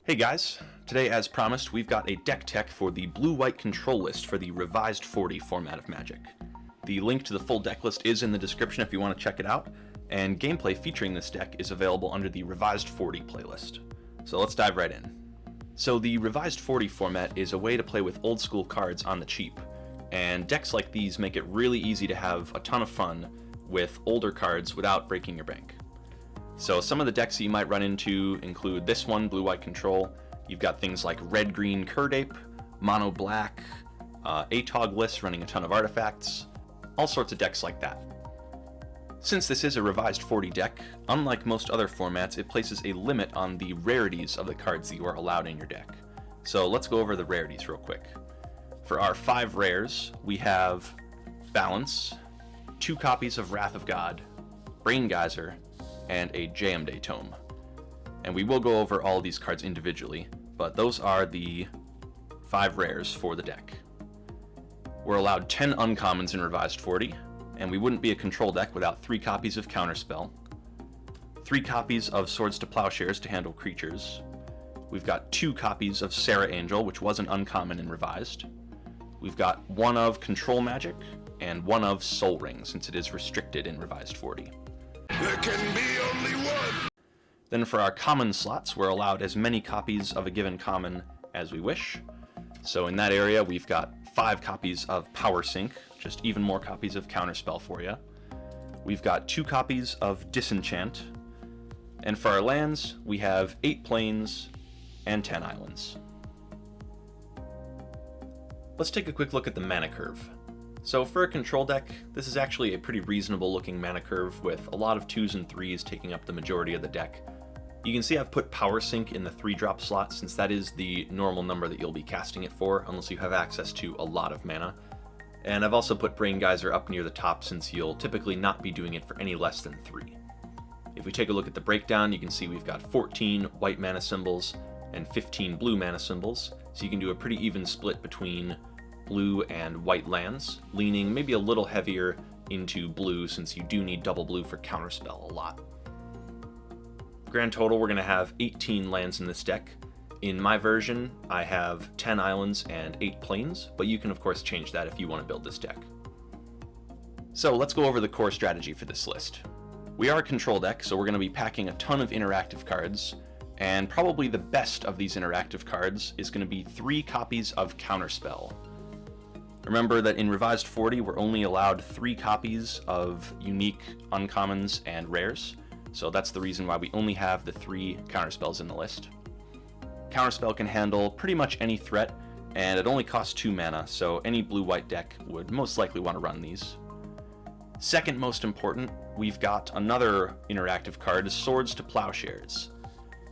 Hey guys, today as promised we've got a deck tech for the blue-white control list for the revised 40 format of Magic. The link to the full deck list is in the description if you want to check it out, and gameplay featuring this deck is available under the revised 40 playlist. So let's dive right in. So the revised 40 format is a way to play with old school cards on the cheap, and decks like these make it really easy to have a ton of fun with older cards without breaking your bank. So some of the decks that you might run into include this one, Blue-White Control. You've got things like Red-Green Kirdape, Mono-Black, Atog lists running a ton of artifacts, all sorts of decks like that. Since this is a revised 40 deck, unlike most other formats, it places a limit on the rarities of the cards that you are allowed in your deck. So let's go over the rarities real quick. For our 5 rares, we have Balance, 2 copies of Wrath of God, Brain Geyser, and a Jayemdae Tome. And we will go over all of these cards individually, but those are the 5 rares for the deck. We're allowed 10 uncommons in Revised 40, and we wouldn't be a control deck without 3 copies of Counterspell, 3 copies of Swords to Plowshares to handle creatures. We've got 2 copies of Serra Angel, which was an uncommon in Revised. We've got 1 of Control Magic, and 1 of Sol Ring, since it is restricted in Revised 40. There can be only one! Then for our common slots, we're allowed as many copies of a given common as we wish. So in that area, we've got 5 copies of Power Sink, just even more copies of Counterspell for you. We've got 2 copies of Disenchant. And for our lands, we have 8 plains and 10 islands. Let's take a quick look at the mana curve. So for a control deck, this is actually a pretty reasonable looking mana curve with a lot of 2s and 3s taking up the majority of the deck. You can see I've put Power Sink in the 3-drop slot since that is the normal number that you'll be casting it for unless you have access to a lot of mana. And I've also put Brain Geyser up near the top since you'll typically not be doing it for any less than 3. If we take a look at the breakdown, you can see we've got 14 white mana symbols and 15 blue mana symbols, so you can do a pretty even split between blue and white lands, leaning maybe a little heavier into blue since you do need double blue for Counterspell a lot. Grand total, we're going to have 18 lands in this deck. In my version, I have 10 islands and 8 plains, but you can of course change that if you want to build this deck. So let's go over the core strategy for this list. We are a control deck, so we're going to be packing a ton of interactive cards, and probably the best of these interactive cards is going to be 3 copies of Counterspell. Remember that in Revised 40, we're only allowed 3 copies of unique uncommons and rares, so that's the reason why we only have the 3 counterspells in the list. Counterspell can handle pretty much any threat, and it only costs 2 mana, so any blue-white deck would most likely want to run these. Second most important, we've got another interactive card, Swords to Plowshares.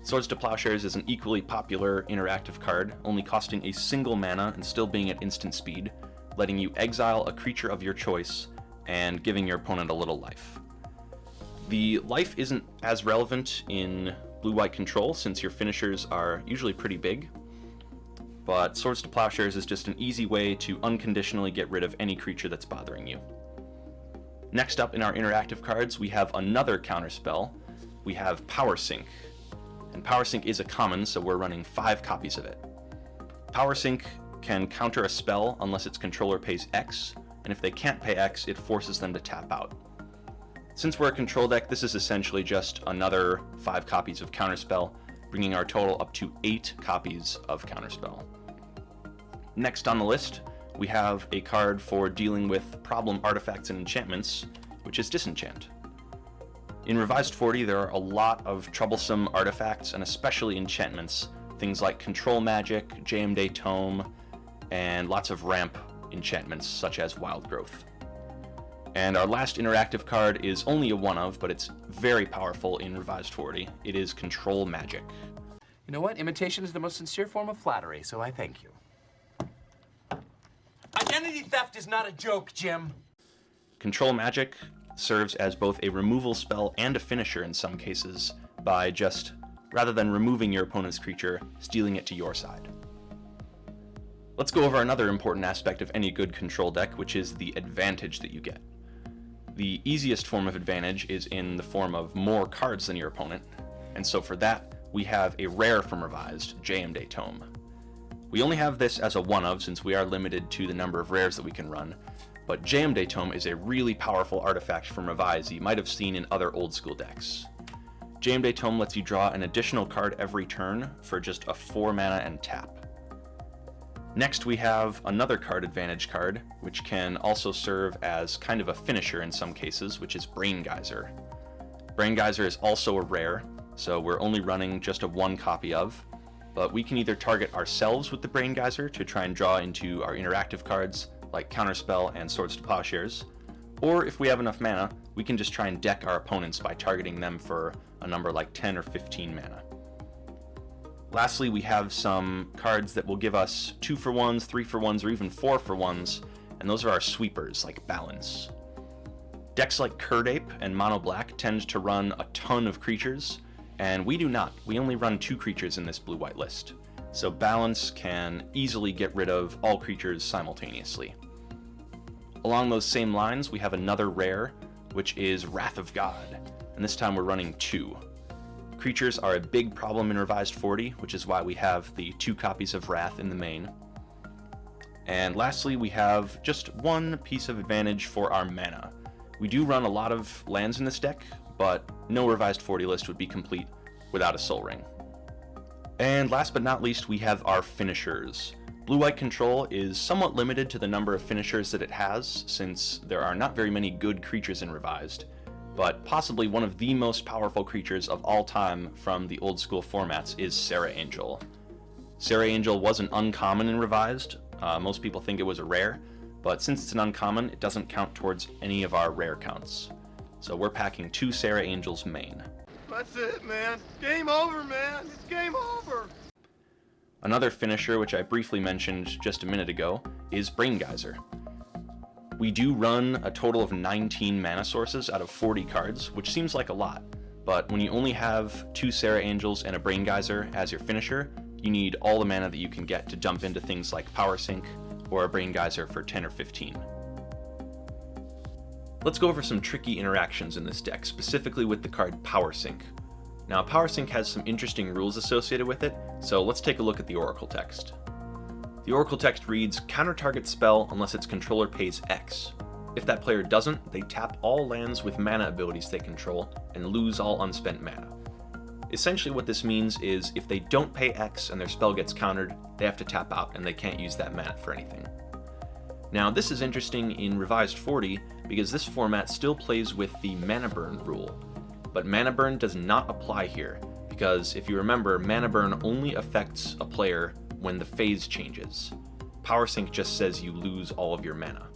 Swords to Plowshares is an equally popular interactive card, only costing a single mana and still being at instant speed, letting you exile a creature of your choice and giving your opponent a little life. The life isn't as relevant in blue-white control since your finishers are usually pretty big, but Swords to Plowshares is just an easy way to unconditionally get rid of any creature that's bothering you. Next up in our interactive cards, we have another counterspell. We have Power Sink, and Power Sink is a common, so we're running 5 copies of it. Power Sink can counter a spell unless its controller pays X, and if they can't pay X, it forces them to tap out. Since we're a control deck, this is essentially just another 5 copies of Counterspell, bringing our total up to 8 copies of Counterspell. Next on the list, we have a card for dealing with problem artifacts and enchantments, which is Disenchant. In Revised 40, there are a lot of troublesome artifacts, and especially enchantments, things like Control Magic, Jayemdae Tome, and lots of ramp enchantments such as Wild Growth. And our last interactive card is only a one of, but it's very powerful in Revised 40. It is Control Magic. You know what? Imitation is the most sincere form of flattery, so I thank you. Identity theft is not a joke, Jim. Control Magic serves as both a removal spell and a finisher in some cases by just, rather than removing your opponent's creature, stealing it to your side. Let's go over another important aspect of any good control deck, which is the advantage that you get. The easiest form of advantage is in the form of more cards than your opponent, and so for that, we have a rare from Revised, Jayemdae Tome. We only have this as a one-of since we are limited to the number of rares that we can run, but Jayemdae Tome is a really powerful artifact from Revised you might have seen in other old school decks. Jayemdae Tome lets you draw an additional card every turn for just a 4 mana and tap. Next we have another card advantage card, which can also serve as kind of a finisher in some cases, which is Brain Geyser. Brain Geyser is also a rare, so we're only running just a 1 copy of, but we can either target ourselves with the Brain Geyser to try and draw into our interactive cards like Counterspell and Swords to Plowshares, or if we have enough mana, we can just try and deck our opponents by targeting them for a number like 10 or 15 mana. Lastly, we have some cards that will give us 2-for-1s, 3-for-1s, or even 4-for-1s, and those are our sweepers, like Balance. Decks like Curd Ape and Mono Black tend to run a ton of creatures, and we do not. We only run 2 creatures in this blue-white list, so Balance can easily get rid of all creatures simultaneously. Along those same lines, we have another rare, which is Wrath of God, and this time we're running 2. Creatures are a big problem in Revised 40, which is why we have the 2 copies of Wrath in the main. And lastly, we have just 1 piece of advantage for our mana. We do run a lot of lands in this deck, but no Revised 40 list would be complete without a Sol Ring. And last but not least, we have our finishers. Blue-White Control is somewhat limited to the number of finishers that it has, since there are not very many good creatures in Revised, but possibly one of the most powerful creatures of all time from the old school formats is Serra Angel. Serra Angel wasn't uncommon in Revised. Most people think it was a rare, but since it's an uncommon, it doesn't count towards any of our rare counts. So we're packing 2 Serra Angels main. That's it, man. Game over, man. It's game over. Another finisher, which I briefly mentioned just a minute ago, is Brain Geyser. We do run a total of 19 mana sources out of 40 cards, which seems like a lot, but when you only have 2 Serra Angels and a Brain Geyser as your finisher, you need all the mana that you can get to dump into things like Power Sink or a Brain Geyser for 10 or 15. Let's go over some tricky interactions in this deck, specifically with the card Power Sink. Now, Power Sink has some interesting rules associated with it, so let's take a look at the Oracle text. The Oracle text reads, counter target spell unless its controller pays X. If that player doesn't, they tap all lands with mana abilities they control and lose all unspent mana. Essentially what this means is if they don't pay X and their spell gets countered, they have to tap out and they can't use that mana for anything. Now this is interesting in Revised 40 because this format still plays with the Mana Burn rule, but Mana Burn does not apply here because if you remember, Mana Burn only affects a player when the phase changes. Power Sink just says you lose all of your mana.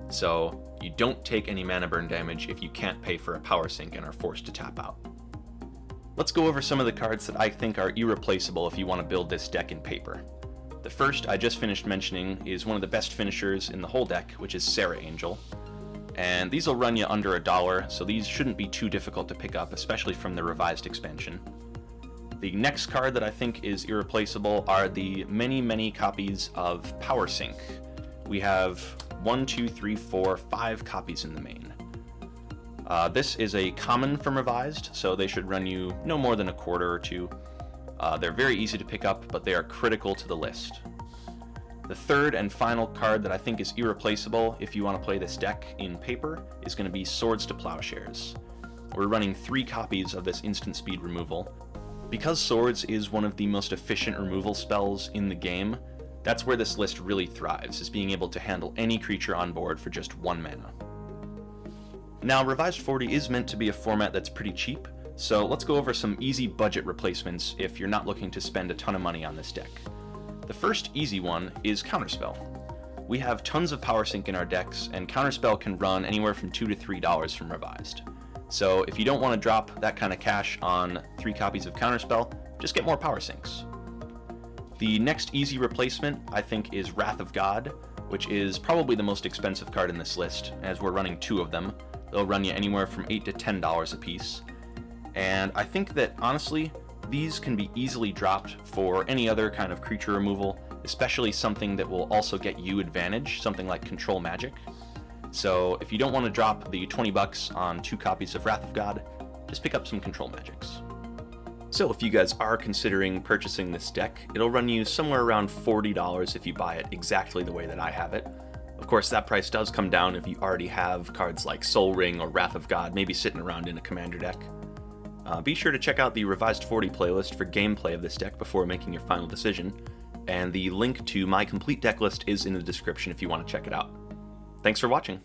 So you don't take any mana burn damage if you can't pay for a Power Sink and are forced to tap out. Let's go over some of the cards that I think are irreplaceable if you want to build this deck in paper. The first I just finished mentioning is one of the best finishers in the whole deck, which is Serra Angel. And these will run you under $1, so these shouldn't be too difficult to pick up, especially from the Revised expansion. The next card that I think is irreplaceable are the many copies of Power Sink. We have 1, 2, 3, 4, 5 copies in the main. This is a common from Revised, so they should run you no more than a quarter or 2. They're very easy to pick up, but they are critical to the list. The third and final card that I think is irreplaceable if you want to play this deck in paper is going to be Swords to Plowshares. We're running 3 copies of this instant speed removal. Because Swords is one of the most efficient removal spells in the game, that's where this list really thrives, is being able to handle any creature on board for just 1 mana. Now, Revised 40 is meant to be a format that's pretty cheap, so let's go over some easy budget replacements if you're not looking to spend a ton of money on this deck. The first easy one is Counterspell. We have tons of Power Sink in our decks, and Counterspell can run anywhere from $2 to $3 from Revised. So if you don't want to drop that kind of cash on 3 copies of Counterspell, just get more Power Sinks. The next easy replacement, I think, is Wrath of God, which is probably the most expensive card in this list, as we're running 2 of them. They'll run you anywhere from $8 to $10 a piece. And I think that, honestly, these can be easily dropped for any other kind of creature removal, especially something that will also get you advantage, something like Control Magic. So if you don't want to drop the $20 on 2 copies of Wrath of God, just pick up some Control Magics. So if you guys are considering purchasing this deck, it'll run you somewhere around $40 if you buy it exactly the way that I have it. Of course, that price does come down if you already have cards like Sol Ring or Wrath of God maybe sitting around in a commander deck. Be sure to check out the Revised 40 playlist for gameplay of this deck before making your final decision, and the link to my complete deck list is in the description if you want to check it out. Thanks for watching!